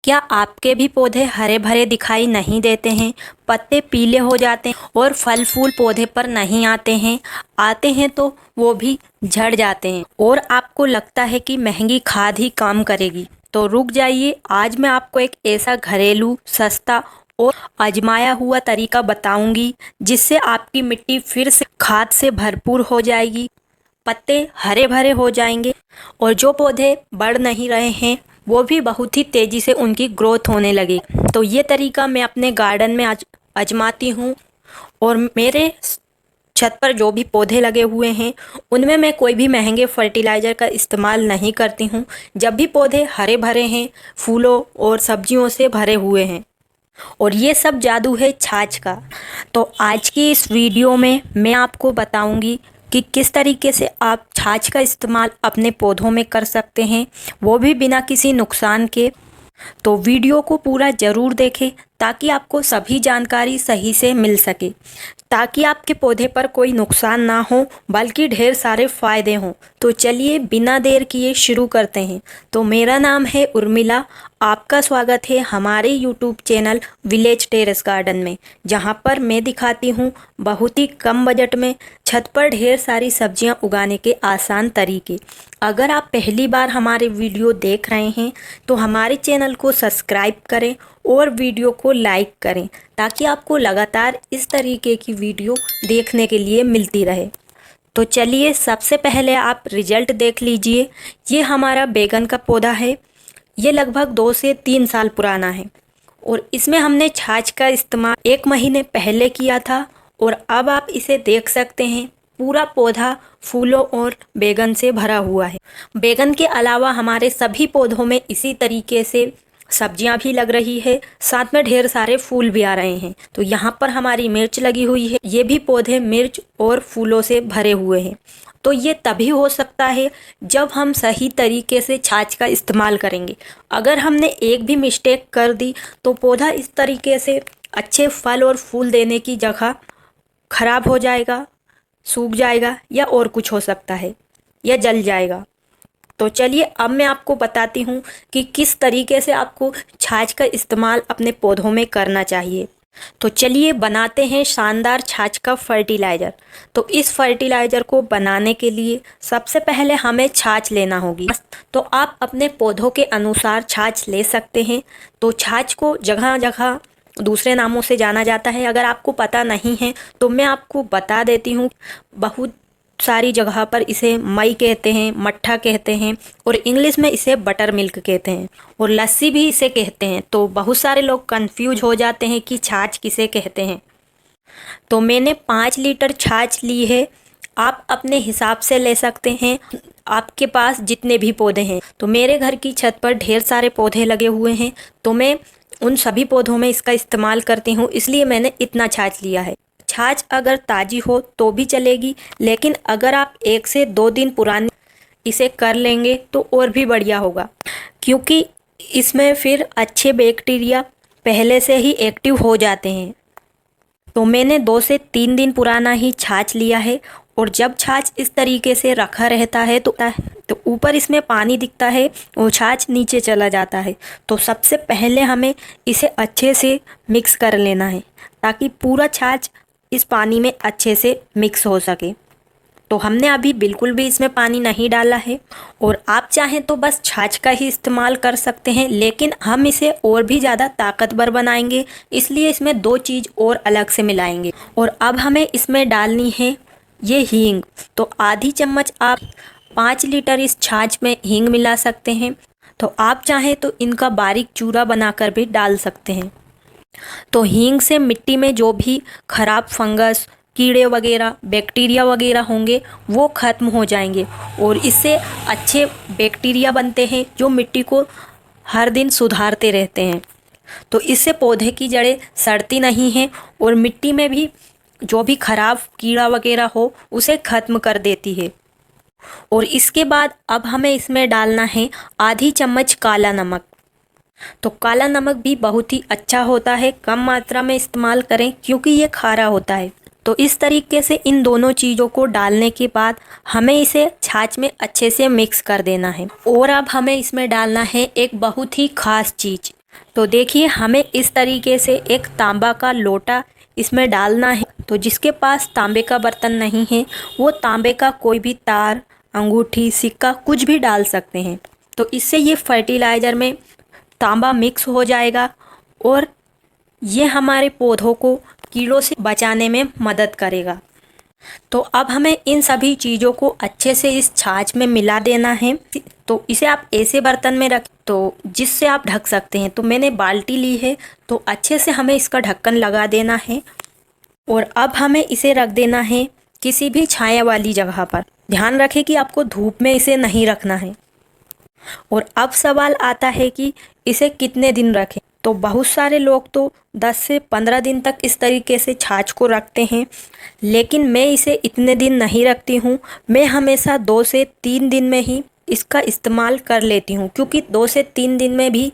क्या आपके भी पौधे हरे भरे दिखाई नहीं देते हैं? पत्ते पीले हो जाते हैं और फल फूल पौधे पर नहीं आते हैं तो वो भी झड़ जाते हैं और आपको लगता है कि महंगी खाद ही काम करेगी। तो रुक जाइए, आज मैं आपको एक ऐसा घरेलू, सस्ता और आजमाया हुआ तरीका बताऊंगी जिससे आपकी मिट्टी फिर से खाद से भरपूर हो जाएगी, पत्ते हरे भरे हो जाएंगे और जो पौधे बढ़ नहीं रहे हैं वो भी बहुत ही तेज़ी से उनकी ग्रोथ होने लगी। तो ये तरीका मैं अपने गार्डन में आजमाती हूँ और मेरे छत पर जो भी पौधे लगे हुए हैं उनमें मैं कोई भी महंगे फर्टिलाइज़र का इस्तेमाल नहीं करती हूँ। जब भी पौधे हरे भरे हैं, फूलों और सब्जियों से भरे हुए हैं, और ये सब जादू है छाछ का। तो आज की इस वीडियो में मैं आपको बताऊंगी कि किस तरीके से आप छाछ का इस्तेमाल अपने पौधों में कर सकते हैं, वो भी बिना किसी नुकसान के। तो वीडियो को पूरा ज़रूर देखें ताकि आपको सभी जानकारी सही से मिल सके, ताकि आपके पौधे पर कोई नुकसान ना हो बल्कि ढेर सारे फ़ायदे हों। तो चलिए बिना देर किए शुरू करते हैं। तो मेरा नाम है उर्मिला, आपका स्वागत है हमारे YouTube channel village terrace garden में, जहां पर मैं दिखाती हूं बहुत ही कम बजट में छत पर ढेर सारी सब्जियां उगाने के आसान तरीके। अगर आप पहली बार हमारे वीडियो देख रहे हैं तो हमारे चैनल को सब्सक्राइब करें और वीडियो को लाइक करें ताकि आपको लगातार इस तरीके की वीडियो देखने के लिए मिलती रहे। तो चलिए सबसे पहले आप रिजल्ट देख लीजिए। ये हमारा बैगन का पौधा है। ये लगभग 2 से 3 साल पुराना है और इसमें हमने छाछ का इस्तेमाल 1 महीने पहले किया था और अब आप इसे देख सकते हैं, पूरा पौधा फूलों और बैगन से भरा हुआ है। बैगन के अलावा हमारे सभी पौधों में इसी तरीके से सब्जियां भी लग रही है, साथ में ढेर सारे फूल भी आ रहे हैं। तो यहाँ पर हमारी मिर्च लगी हुई है, ये भी पौधे मिर्च और फूलों से भरे हुए हैं। तो ये तभी हो सकता है जब हम सही तरीके से छाछ का इस्तेमाल करेंगे। अगर हमने एक भी मिस्टेक कर दी तो पौधा इस तरीके से अच्छे फल और फूल देने की जगह खराब हो जाएगा, सूख जाएगा या और कुछ हो सकता है या जल जाएगा। तो चलिए अब मैं आपको बताती हूँ कि किस तरीके से आपको छाछ का इस्तेमाल अपने पौधों में करना चाहिए। तो चलिए बनाते हैं शानदार छाछ का फर्टिलाइज़र। तो इस फर्टिलाइज़र को बनाने के लिए सबसे पहले हमें छाछ लेना होगी। तो आप अपने पौधों के अनुसार छाछ ले सकते हैं। तो छाछ को जगह जगह दूसरे नामों से जाना जाता है, अगर आपको पता नहीं है तो मैं आपको बता देती हूँ। बहुत सारी जगह पर इसे मई कहते हैं, मट्ठा कहते हैं और इंग्लिश में इसे बटर मिल्क कहते हैं और लस्सी भी इसे कहते हैं। तो बहुत सारे लोग कंफ्यूज हो जाते हैं कि छाछ किसे कहते हैं। तो मैंने 5 लीटर छाछ ली है, आप अपने हिसाब से ले सकते हैं, आपके पास जितने भी पौधे हैं। तो मेरे घर की छत पर ढेर सारे पौधे लगे हुए हैं तो मैं उन सभी पौधों में इसका इस्तेमाल करती हूँ, इसलिए मैंने इतना छाछ लिया है। छाछ अगर ताज़ी हो तो भी चलेगी, लेकिन अगर आप 1 से 2 दिन पुरानी इसे कर लेंगे तो और भी बढ़िया होगा, क्योंकि इसमें फिर अच्छे बैक्टीरिया पहले से ही एक्टिव हो जाते हैं। तो मैंने 2 से 3 दिन पुराना ही छाछ लिया है और जब छाछ इस तरीके से रखा रहता है तो ऊपर इसमें पानी दिखता है और छाछ नीचे चला जाता है। तो सबसे पहले हमें इसे अच्छे से मिक्स कर लेना है ताकि पूरा छाछ इस पानी में अच्छे से मिक्स हो सके। तो हमने अभी बिल्कुल भी इसमें पानी नहीं डाला है और आप चाहें तो बस छाछ का ही इस्तेमाल कर सकते हैं, लेकिन हम इसे और भी ज़्यादा ताकतवर बनाएंगे, इसलिए इसमें 2 चीज़ और अलग से मिलाएंगे। और अब हमें इसमें डालनी है ये हींग। तो आधी चम्मच आप 5 लीटर इस छाछ में हींग मिला सकते हैं। तो आप चाहें तो इनका बारीक चूरा बनाकर भी डाल सकते हैं। तो हींग से मिट्टी में जो भी खराब फंगस, कीड़े वगैरह, बैक्टीरिया वगैरह होंगे वो ख़त्म हो जाएंगे और इससे अच्छे बैक्टीरिया बनते हैं जो मिट्टी को हर दिन सुधारते रहते हैं। तो इससे पौधे की जड़ें सड़ती नहीं हैं और मिट्टी में भी जो भी खराब कीड़ा वगैरह हो उसे ख़त्म कर देती है। और इसके बाद अब हमें इसमें डालना है आधी चम्मच काला नमक। तो काला नमक भी बहुत ही अच्छा होता है, कम मात्रा में इस्तेमाल करें क्योंकि ये खारा होता है। तो इस तरीके से इन दोनों चीज़ों को डालने के बाद हमें इसे छाछ में अच्छे से मिक्स कर देना है। और अब हमें इसमें डालना है एक बहुत ही ख़ास चीज़। तो देखिए हमें इस तरीके से एक तांबा का लोटा इसमें डालना है। तो जिसके पास तांबे का बर्तन नहीं है वो तांबे का कोई भी तार, अंगूठी, सिक्का कुछ भी डाल सकते हैं। तो इससे ये फर्टिलाइज़र में तांबा मिक्स हो जाएगा और ये हमारे पौधों को कीड़ों से बचाने में मदद करेगा। तो अब हमें इन सभी चीज़ों को अच्छे से इस छाछ में मिला देना है। तो इसे आप ऐसे बर्तन में रख तो जिससे आप ढक सकते हैं। तो मैंने बाल्टी ली है, तो अच्छे से हमें इसका ढक्कन लगा देना है और अब हमें इसे रख देना है किसी भी छाया वाली जगह पर। ध्यान रखें कि आपको धूप में इसे नहीं रखना है। और अब सवाल आता है कि इसे कितने दिन रखें। तो बहुत सारे लोग तो 10 से 15 दिन तक इस तरीके से छाछ को रखते हैं, लेकिन मैं इसे इतने दिन नहीं रखती हूँ। मैं हमेशा 2 से 3 दिन में ही इसका इस्तेमाल कर लेती हूँ, क्योंकि 2 से 3 दिन में भी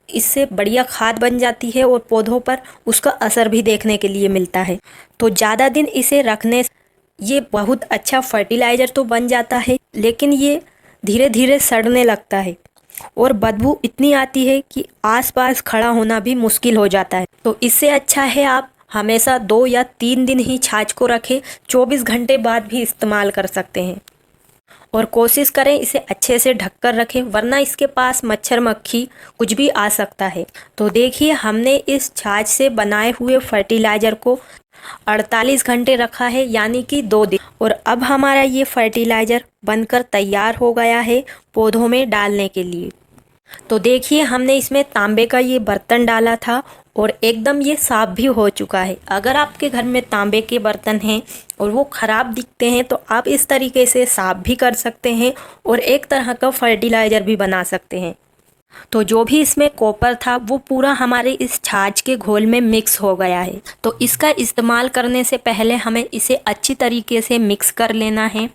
इससे बढ़िया खाद बन जाती है और पौधों पर उसका असर भी देखने के लिए मिलता है। तो ज़्यादा दिन इसे रखने ये बहुत अच्छा फर्टिलाइज़र तो बन जाता है, लेकिन ये धीरे धीरे सड़ने लगता है और बदबू इतनी आती है कि आसपास खड़ा होना भी मुश्किल हो जाता है। तो इससे अच्छा है आप हमेशा 2 या 3 दिन ही छाछ को रखें, 24 घंटे बाद भी इस्तेमाल कर सकते हैं। और कोशिश करें इसे अच्छे से ढक कर रखें, वरना इसके पास मच्छर मक्खी कुछ भी आ सकता है। तो देखिए हमने इस छाछ से बनाए हुए फर्टिलाइज़र को 48 घंटे रखा है, यानी कि 2 दिन। और अब हमारा ये फर्टिलाइज़र बनकर तैयार हो गया है पौधों में डालने के लिए। तो देखिए हमने इसमें तांबे का ये बर्तन डाला था और एकदम ये साफ़ भी हो चुका है। अगर आपके घर में तांबे के बर्तन हैं और वो ख़राब दिखते हैं तो आप इस तरीके से साफ़ भी कर सकते हैं और एक तरह का फर्टिलाइज़र भी बना सकते हैं। तो जो भी इसमें कॉपर था वो पूरा हमारे इस छाछ के घोल में मिक्स हो गया है। तो इसका इस्तेमाल करने से पहले हमें इसे अच्छी तरीके से मिक्स कर लेना है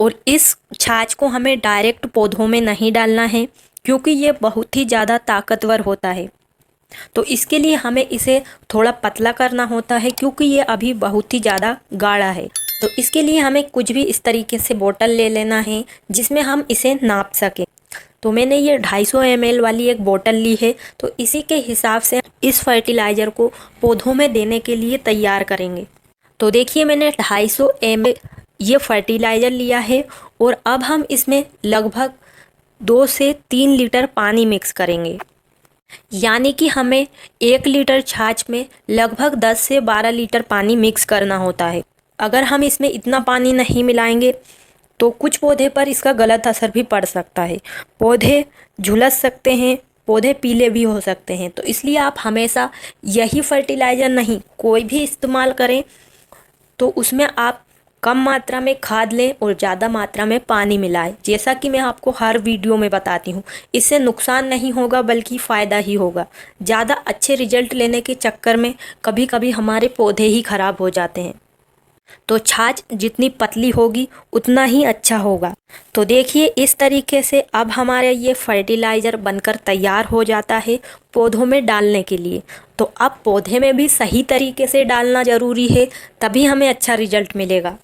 और इस छाछ को हमें डायरेक्ट पौधों में नहीं डालना है, क्योंकि ये बहुत ही ज़्यादा ताकतवर होता है। तो इसके लिए हमें इसे थोड़ा पतला करना होता है, क्योंकि ये अभी बहुत ही ज़्यादा गाढ़ा है। तो इसके लिए हमें कुछ भी इस तरीके से बोतल ले लेना है जिसमें हम इसे नाप सकें। तो मैंने ये 250 ml वाली एक बोतल ली है। तो इसी के हिसाब से इस फर्टिलाइज़र को पौधों में देने के लिए तैयार करेंगे। तो देखिए मैंने 250 ml ये फर्टिलाइज़र लिया है और अब हम इसमें लगभग 2 से 3 लीटर पानी मिक्स करेंगे, यानी कि हमें 1 लीटर छाछ में लगभग 10 से 12 लीटर पानी मिक्स करना होता है। अगर हम इसमें इतना पानी नहीं मिलाएंगे तो कुछ पौधे पर इसका गलत असर भी पड़ सकता है। पौधे झुलस सकते हैं, पौधे पीले भी हो सकते हैं। तो इसलिए आप हमेशा यही फर्टिलाइज़र नहीं कोई भी इस्तेमाल करें तो उसमें आप कम मात्रा में खाद लें और ज़्यादा मात्रा में पानी मिलाएं, जैसा कि मैं आपको हर वीडियो में बताती हूँ। इससे नुकसान नहीं होगा बल्कि फ़ायदा ही होगा। ज़्यादा अच्छे रिजल्ट लेने के चक्कर में कभी कभी हमारे पौधे ही ख़राब हो जाते हैं। तो छाछ जितनी पतली होगी उतना ही अच्छा होगा। तो देखिए इस तरीके से अब हमारे ये फर्टिलाइज़र बनकर तैयार हो जाता है पौधों में डालने के लिए। तो अब पौधे में भी सही तरीके से डालना ज़रूरी है, तभी हमें अच्छा रिजल्ट मिलेगा।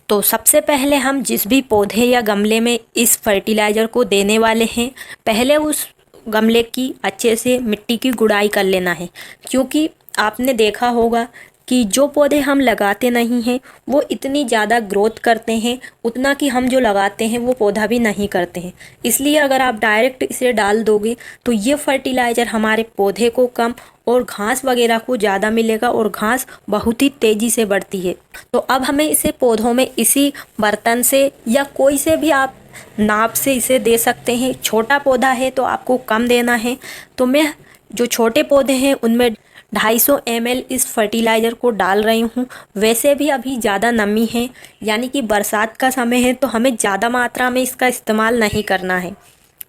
तो सबसे पहले हम जिस भी पौधे या गमले में इस फर्टिलाइज़र को देने वाले हैं, पहले उस गमले की अच्छे से मिट्टी की गुड़ाई कर लेना है, क्योंकि आपने देखा होगा कि जो पौधे हम लगाते नहीं हैं वो इतनी ज़्यादा ग्रोथ करते हैं उतना कि हम जो लगाते हैं वो पौधा भी नहीं करते हैं। इसलिए अगर आप डायरेक्ट इसे डाल दोगे तो ये फर्टिलाइज़र हमारे पौधे को कम और घास वगैरह को ज़्यादा मिलेगा और घास बहुत ही तेज़ी से बढ़ती है। तो अब हमें इसे पौधों में इसी बर्तन से या कोई से भी आप नाप से इसे दे सकते हैं। छोटा पौधा है तो आपको कम देना है। तो मैं जो छोटे पौधे हैं उनमें 250 ml इस फर्टिलाइज़र को डाल रही हूँ। वैसे भी अभी ज़्यादा नमी है, यानी कि बरसात का समय है, तो हमें ज़्यादा मात्रा में इसका इस्तेमाल नहीं करना है।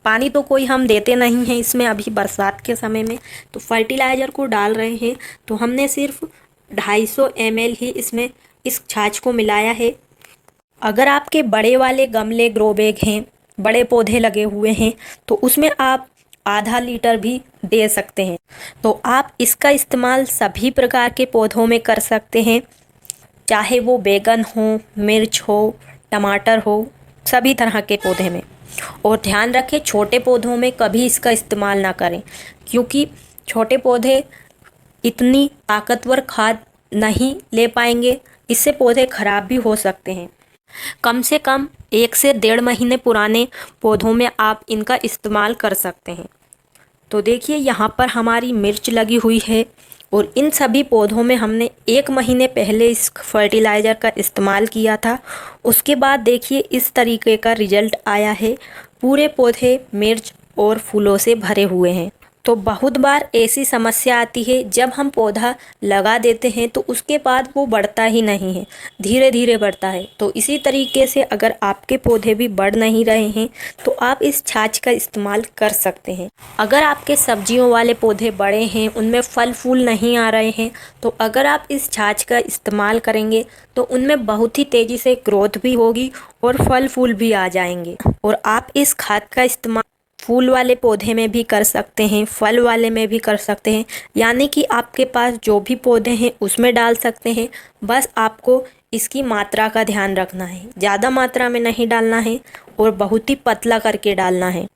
पानी तो कोई हम देते नहीं हैं इसमें अभी बरसात के समय में। तो फर्टिलाइज़र को डाल रहे हैं तो हमने सिर्फ 250 ml ही इसमें इस छाछ को मिलाया है। अगर आपके बड़े वाले गमले ग्रो बैग हैं, बड़े पौधे लगे हुए हैं, तो उसमें आप आधा लीटर भी दे सकते हैं। तो आप इसका इस्तेमाल सभी प्रकार के पौधों में कर सकते हैं, चाहे वो बैगन हो, मिर्च हो, टमाटर हो, सभी तरह के पौधे में। और ध्यान रखें छोटे पौधों में कभी इसका इस्तेमाल ना करें, क्योंकि छोटे पौधे इतनी ताकतवर खाद नहीं ले पाएंगे, इससे पौधे खराब भी हो सकते हैं। कम से कम 1 से 1.5 महीने पुराने पौधों में आप इनका इस्तेमाल कर सकते हैं। तो देखिए यहाँ पर हमारी मिर्च लगी हुई है और इन सभी पौधों में हमने 1 महीने पहले इस फर्टिलाइज़र का इस्तेमाल किया था। उसके बाद देखिए इस तरीके का रिजल्ट आया है, पूरे पौधे मिर्च और फूलों से भरे हुए हैं। तो बहुत बार ऐसी समस्या आती है जब हम पौधा लगा देते हैं तो उसके बाद वो बढ़ता ही नहीं है, धीरे धीरे बढ़ता है। तो इसी तरीके से अगर आपके पौधे भी बढ़ नहीं रहे हैं तो आप इस छाछ का इस्तेमाल कर सकते हैं। अगर आपके सब्जियों वाले पौधे बड़े हैं, उनमें फल फूल नहीं आ रहे हैं, तो अगर आप इस छाछ का इस्तेमाल करेंगे तो उनमें बहुत ही तेज़ी से ग्रोथ भी होगी और फल फूल भी आ जाएंगे। और आप इस खाद का इस्तेमाल फूल वाले पौधे में भी कर सकते हैं, फल वाले में भी कर सकते हैं, यानी कि आपके पास जो भी पौधे हैं उसमें डाल सकते हैं। बस आपको इसकी मात्रा का ध्यान रखना है, ज़्यादा मात्रा में नहीं डालना है और बहुत ही पतला करके डालना है।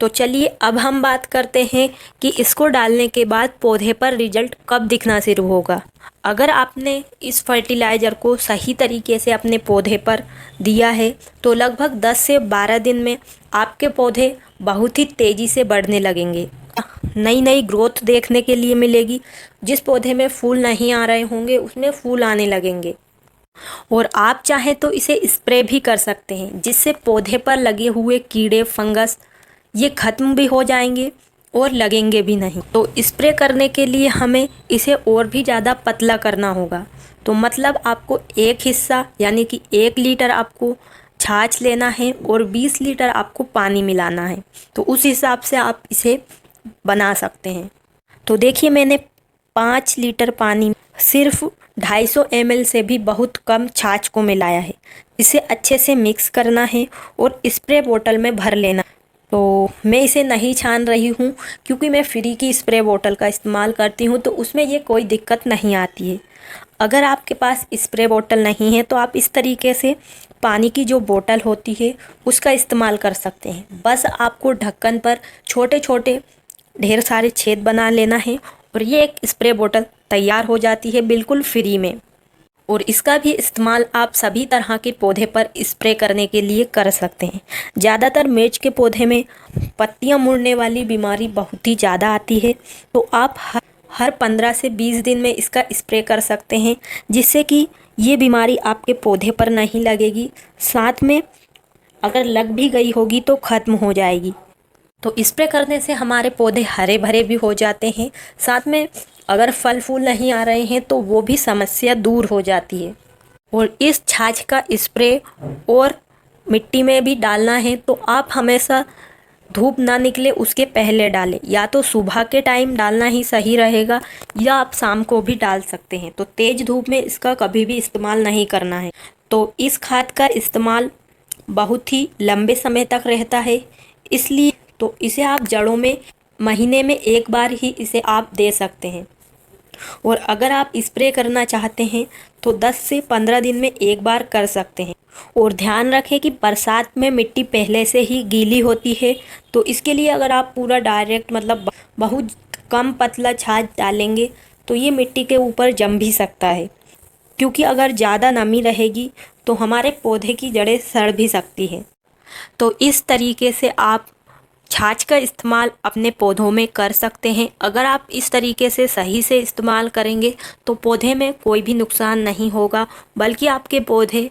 तो चलिए अब हम बात करते हैं कि इसको डालने के बाद पौधे पर रिजल्ट कब दिखना शुरू होगा। अगर आपने इस फर्टिलाइज़र को सही तरीके से अपने पौधे पर दिया है तो लगभग 10 से 12 दिन में आपके पौधे बहुत ही तेज़ी से बढ़ने लगेंगे, नई नई ग्रोथ देखने के लिए मिलेगी। जिस पौधे में फूल नहीं आ रहे होंगे उसमें फूल आने लगेंगे। और आप चाहें तो इसे स्प्रे भी कर सकते हैं, जिससे पौधे पर लगे हुए कीड़े फंगस ये ख़त्म भी हो जाएंगे और लगेंगे भी नहीं। तो स्प्रे करने के लिए हमें इसे और भी ज़्यादा पतला करना होगा। तो मतलब आपको 1 हिस्सा यानी कि 1 लीटर आपको छाछ लेना है और 20 लीटर आपको पानी मिलाना है। तो उस हिसाब से आप इसे बना सकते हैं। तो देखिए मैंने 5 लीटर पानी सिर्फ 250 ml से भी बहुत कम छाछ को मिलाया है। इसे अच्छे से मिक्स करना है और स्प्रे बोतल में भर लेना। तो मैं इसे नहीं छान रही हूँ क्योंकि मैं फ्री की स्प्रे बोतल का इस्तेमाल करती हूँ, तो उसमें ये कोई दिक्कत नहीं आती है। अगर आपके पास स्प्रे बोतल नहीं है तो आप इस तरीके से पानी की जो बोतल होती है उसका इस्तेमाल कर सकते हैं। बस आपको ढक्कन पर छोटे छोटे ढेर सारे छेद बना लेना है और ये एक स्प्रे बोतल तैयार हो जाती है बिल्कुल फ्री में। और इसका भी इस्तेमाल आप सभी तरह के पौधे पर स्प्रे करने के लिए कर सकते हैं। ज़्यादातर मिर्च के पौधे में पत्तियां मुड़ने वाली बीमारी बहुत ही ज़्यादा आती है, तो आप हर 15 से 20 दिन में इसका स्प्रे कर सकते हैं, जिससे कि ये बीमारी आपके पौधे पर नहीं लगेगी। साथ में अगर लग भी गई होगी तो ख़त्म हो जाएगी। तो स्प्रे करने से हमारे पौधे हरे भरे भी हो जाते हैं, साथ में अगर फल फूल नहीं आ रहे हैं तो वो भी समस्या दूर हो जाती है। और इस छाछ का स्प्रे और मिट्टी में भी डालना है तो आप हमेशा धूप ना निकले उसके पहले डालें, या तो सुबह के टाइम डालना ही सही रहेगा या आप शाम को भी डाल सकते हैं। तो तेज़ धूप में इसका कभी भी इस्तेमाल नहीं करना है। तो इस खाद का इस्तेमाल बहुत ही लंबे समय तक रहता है, इसलिए तो इसे आप जड़ों में महीने में 1 बार ही इसे आप दे सकते हैं। और अगर आप स्प्रे करना चाहते हैं तो 10 से 15 दिन में 1 बार कर सकते हैं। और ध्यान रखें कि बरसात में मिट्टी पहले से ही गीली होती है, तो इसके लिए अगर आप पूरा डायरेक्ट मतलब बहुत कम पतला छाछ डालेंगे तो ये मिट्टी के ऊपर जम भी सकता है, क्योंकि अगर ज़्यादा नमी रहेगी तो हमारे पौधे की जड़ें सड़ भी सकती हैं। तो इस तरीके से आप छाछ का इस्तेमाल अपने पौधों में कर सकते हैं। अगर आप इस तरीके से सही से इस्तेमाल करेंगे तो पौधे में कोई भी नुकसान नहीं होगा, बल्कि आपके पौधे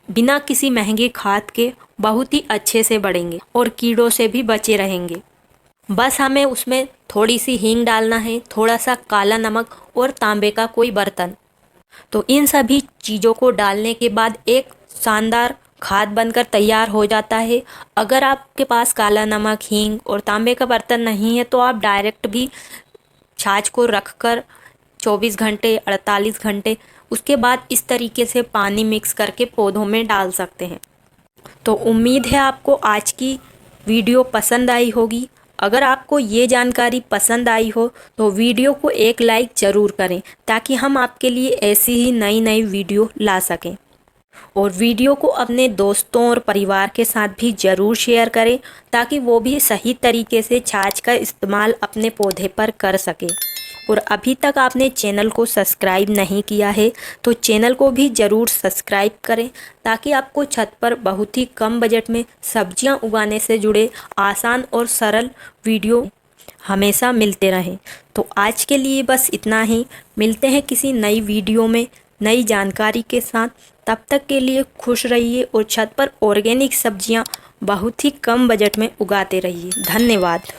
बिना किसी महंगे खाद के बहुत ही अच्छे से बढ़ेंगे और कीड़ों से भी बचे रहेंगे। बस हमें उसमें थोड़ी सी हींग डालना है, थोड़ा सा काला नमक और तांबे का कोई बर्तन। तो इन सभी चीज़ों को डालने के बाद एक शानदार खाद बनकर तैयार हो जाता है। अगर आपके पास काला नमक, हींग और तांबे का बर्तन नहीं है तो आप डायरेक्ट भी छाछ को रखकर 24 घंटे 48 घंटे उसके बाद इस तरीके से पानी मिक्स करके पौधों में डाल सकते हैं। तो उम्मीद है आपको आज की वीडियो पसंद आई होगी। अगर आपको ये जानकारी पसंद आई हो तो वीडियो को एक लाइक ज़रूर करें, ताकि हम आपके लिए ऐसी ही नई नई वीडियो ला सकें। और वीडियो को अपने दोस्तों और परिवार के साथ भी ज़रूर शेयर करें ताकि वो भी सही तरीके से छाछ का इस्तेमाल अपने पौधे पर कर सके। और अभी तक आपने चैनल को सब्सक्राइब नहीं किया है तो चैनल को भी ज़रूर सब्सक्राइब करें ताकि आपको छत पर बहुत ही कम बजट में सब्जियां उगाने से जुड़े आसान और सरल वीडियो हमेशा मिलते रहें। तो आज के लिए बस इतना ही। मिलते हैं किसी नई वीडियो में नई जानकारी के साथ। तब तक के लिए खुश रहिए और छत पर ऑर्गेनिक सब्जियां बहुत ही कम बजट में उगाते रहिए। धन्यवाद।